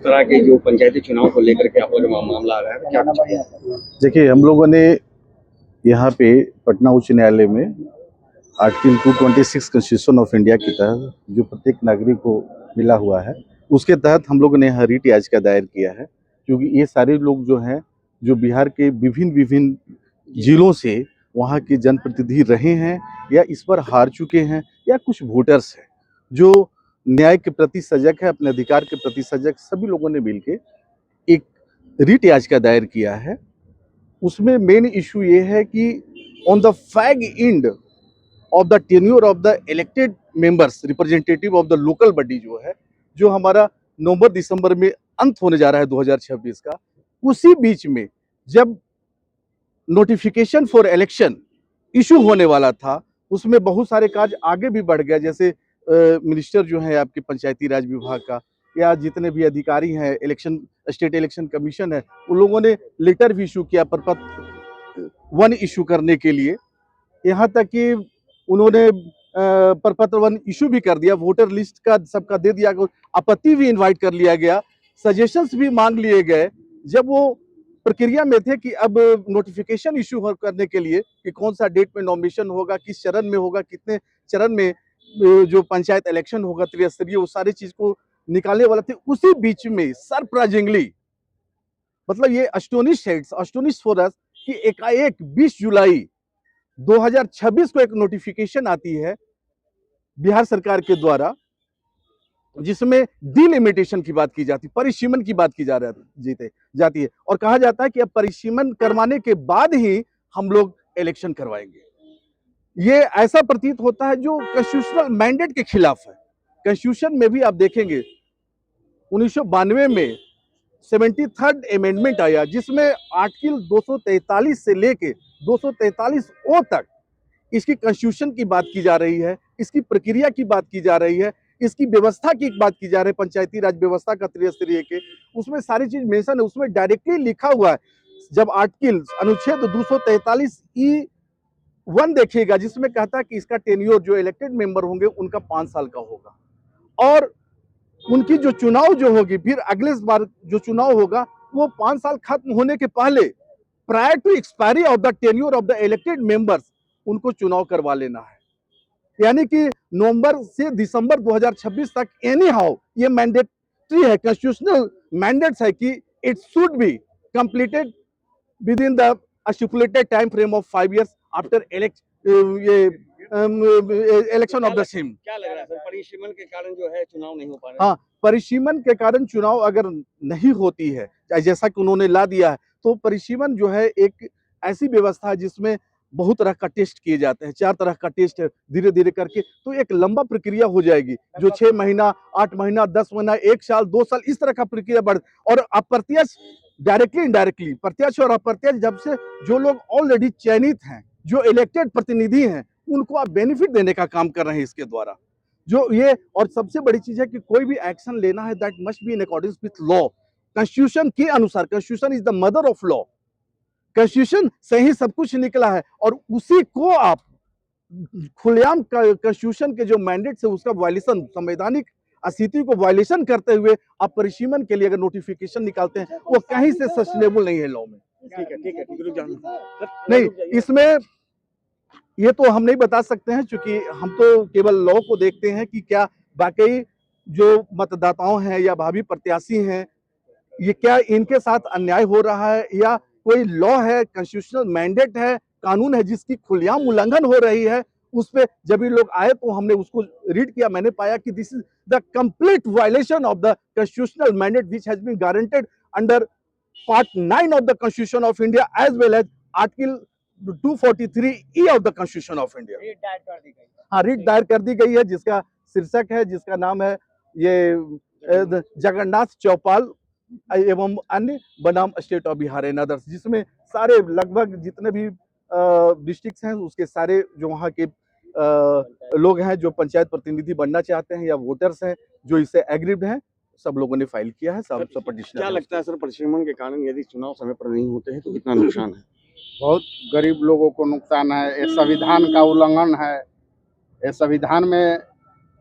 तरह के जो पंचायती चुनाव को लेकर के आपका जो मामला आ रहा है, क्या कुछ है? देखिए, हम लोगों ने यहाँ पे पटना उच्च न्यायालय में आर्टिकल 226 कॉन्स्टिट्यूशन ऑफ इंडिया के तहत जो प्रत्येक नागरिक को मिला हुआ है, उसके तहत हम लोगों ने यहाँ रिट याचिका दायर किया है। क्योंकि ये सारे लोग जो हैं, जो बिहार के विभिन्न विभिन्न जिलों से वहाँ के जनप्रतिनिधि रहे हैं या इस पर हार चुके हैं, या कुछ वोटर्स हैं जो न्याय के प्रति सजग है, अपने अधिकार के प्रति सजग, सभी लोगों ने मिलकर एक रिट याचिका दायर किया है। उसमें मेन इशू ये है कि on the fag end of the tenure of the elected members representative of the local body जो हमारा नवंबर दिसंबर में अंत होने जा रहा है 2026 का, उसी बीच में जब नोटिफिकेशन फॉर इलेक्शन इशू होने वाला था, उसमें बहुत सारे कार्य आगे भी बढ़ गया। जैसे मिनिस्टर जो है आपके पंचायती राज विभाग का, या जितने भी अधिकारी हैं, इलेक्शन स्टेट इलेक्शन कमीशन है, उन लोगों ने लेटर भी इशू किया प्रपत्र 1 इशू करने के लिए। यहाँ तक कि उन्होंने प्रपत्र 1 इशू भी कर दिया, वोटर लिस्ट का सबका दे दिया, आपत्ति भी इनवाइट कर लिया गया, सजेशंस भी मांग लिए गए। जब वो प्रक्रिया में थे कि अब नोटिफिकेशन इशू करने के लिए कि कौन सा डेट में नॉमिनेशन होगा, किस चरण में होगा, कितने चरण में जो पंचायत इलेक्शन होगा त्रिस्तरीय, वो सारी चीज को निकालने वाला थे, उसी बीच में सरप्राइजिंगली, मतलब ये अस्टोनिश फॉर अस कि एकाएक 20 जुलाई 2026 को एक नोटिफिकेशन आती है बिहार सरकार के द्वारा, जिसमें डिलिमिटेशन की बात की जाती है, परिसीमन की बात की जाती है, और कहा जाता है कि अब परिसीमन करवाने के बाद ही हम लोग इलेक्शन करवाएंगे। ये ऐसा प्रतीत होता है जो कॉन्स्टिट्यूशनल मैंडेट के खिलाफ है। कॉन्स्टिट्यूशन में भी आप देखेंगे 1992 में 73rd अमेंडमेंट आया, जिसमें आर्टिकल 243 से लेके 243 ओ तक इसकी कॉन्स्टिट्यूशन की बात की जा रही है, इसकी प्रक्रिया की बात की जा रही है, इसकी व्यवस्था की बात की जा रही है, पंचायती राज व्यवस्था का त्रिस्तरीय के, उसमें सारी चीज मेंशन है। उसमें डायरेक्टली लिखा हुआ है, जब आर्टिकल अनुच्छेद 243E1 देखिएगा, जिसमें कहता है कि इसका टेन्योर जो इलेक्टेड मेंबर होंगे उनका 5 साल का होगा, और उनकी जो चुनाव जो होगी, फिर अगले बार जो चुनाव होगा वो 5 साल खत्म होने के पहले, prior to expiry of the tenure of the elected members, उनको चुनाव करवा लेना है। यानी कि नवंबर से दिसंबर 2026 तक एनी हाउ ये मैंडेटरी है, कॉन्स्टिट्यूशनल मैंडेट्स है कि it should be completed with in the stipulated time frame of 5 years after election of the same. क्या लग रहा है सर, परिसीमन के कारण जो है चुनाव नहीं हो पा रहे? हाँ, परिसीमन के कारण चुनाव अगर नहीं होती है, जैसा कि उन्होंने ला दिया है, तो परिसीमन जो है एक ऐसी व्यवस्था है जिसमें बहुत तरह का टेस्ट किए जाते हैं, 4 तरह का टेस्ट है, धीरे धीरे करके, तो एक लंबा प्रक्रिया हो जाएगी, जो 6 महीना, 8 महीना, 10 महीना, 1 साल, 2 साल, इस तरह का प्रक्रिया बढ़, और अप्रत्यक्ष, डायरेक्टली इनडायरेक्टली, प्रत्यक्ष और अप्रत्यक्ष, जब से जो लोग ऑलरेडी चयनित हैं, जो इलेक्टेड प्रतिनिधि हैं, उनको आप बेनिफिट देने का काम कर रहे हैं इसके द्वारा। जो ये, और सबसे बड़ी चीज है कि कोई भी एक्शन लेना है, that must be in according with law, constitution के अनुसार। Constitution is the mother of law, constitution से ही सब कुछ निकला है, और उसी को आप खुलेआम कॉन्स्टिट्यूशन के जो मैंडेट है उसका वायलेशन, संवैधानिक स्थिति को वायलेशन करते हुए आप परिसीमन के लिए अगर नोटिफिकेशन निकालते हैं, वो कहीं से सस्टेनेबल नहीं है लॉ में। ठीक है, नहीं, इसमें ये तो हम नहीं बता सकते हैं, क्योंकि हम तो केवल लॉ को देखते हैं कि क्या वाकई जो मतदाताओं हैं या भावी प्रत्याशी हैं, ये क्या इनके साथ अन्याय हो रहा है, या कोई लॉ है, कॉन्स्टिट्यूशनल मैंडेट है, कानून है जिसकी खुलेआम उल्लंघन हो रही है। उस पे जब ये लोग आए तो हमने उसको रीड किया, मैंने पाया कि this is the complete violation of the constitutional mandate which has been guaranteed under part 9 of the constitution of India as well as article 243E of the constitution of India. हाँ, writ दायर कर दी गई है, जिसका शीर्षक है, जिसका नाम है ये जगन्नाथ चौपाल एवं अन्य बनाम state of Bihar and others, जिसमें सारे लगभग जितने भी डिस्ट्रिक्ट्स हैं उसके सारे जो वहाँ के लोग हैं, जो पंचायत प्रतिनिधि बनना चाहते हैं या वोटर्स हैं, जो इससे एग्रीड हैं, सब लोगों ने फाइल किया है, सब पटिशन। क्या लगता है सर, परिसीमन के कारण यदि चुनाव समय पर नहीं होते हैं तो कितना नुकसान है? बहुत गरीब लोगों को नुकसान है, ये संविधान का उल्लंघन है। ये संविधान में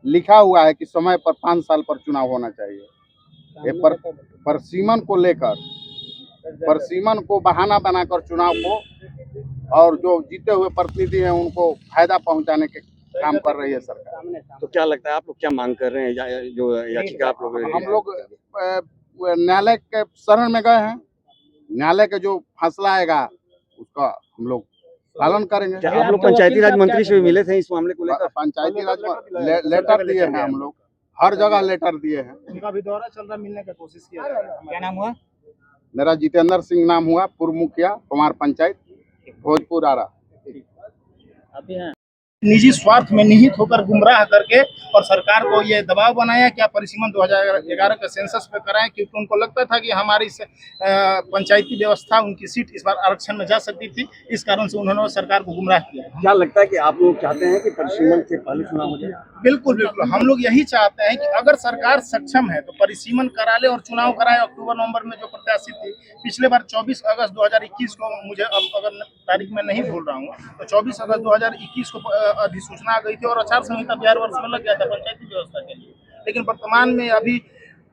लिखा हुआ है कि समय पर 5 साल पर चुनाव होना चाहिए, ये परसीमन को लेकर, परसीमन को बहाना बनाकर चुनाव को और जो जीते हुए प्रतिनिधि हैं उनको फायदा पहुंचाने के काम कर रही है सरकार। तो क्या लगता है आप लोग क्या मांग कर रहे हैं जो याचिका आप लोग हम लोग न्यायालय के शरण में गए हैं, न्यायालय का जो फैसला आएगा उसका हम लोग पालन करेंगे। क्या आप लोग पंचायती राज मंत्री से भी मिले थे इस मामले को लेकर? पंचायती राज में लेटर दिए हैं, हम लोग हर जगह लेटर दिए हैं। उनका भी दौरा चल रहा, मिलने का कोशिश किया। क्या नाम हुआ? मेरा जितेंद्र सिंह नाम हुआ, पूर्व मुखिया कुमार पंचायत भोजपुर आरा। निजी स्वार्थ में निहित होकर गुमराह करके और सरकार को ये दबाव बनाया कि आप परिसीमन 2011 के सेंसस पे कराएं, क्योंकि उनको लगता था कि हमारी पंचायती व्यवस्था, उनकी सीट इस बार आरक्षण में जा सकती थी। इस कारण से उन्होंने सरकार को गुमराह किया। क्या लगता है कि आप लोग चाहते हैं कि परिसीमन से पहले चुनाव हो जाए? बिल्कुल बिल्कुल, हम लोग यही चाहते हैं कि अगर सरकार सक्षम है तो परिसीमन करा ले और चुनाव कराए। अक्टूबर नवंबर में जो प्रत्याशी थी, पिछले बार 24 अगस्त 2021 को, मुझे अब अगर तारीख में नहीं भूल रहा हूँ, तो 24 अगस्त 2021 को अधिसूचना आ गई थी और आचार संहिता बिहार वर्ष में लग गया था पंचायती व्यवस्था के लिए। लेकिन वर्तमान में अभी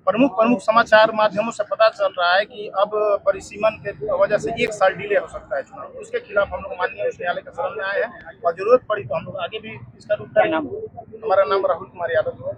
प्रमुख समाचार माध्यमों से पता चल रहा है कि अब परिसीमन के वजह से 1 साल डिले हो सकता है चुनाव। उसके खिलाफ हम लोग माननीय उच्च न्यायालय के शरण में आए हैं और जरूरत पड़ी तो हम लोग आगे भी इसका रूप देंगे। हमारा नाम राहुल कुमार यादव है।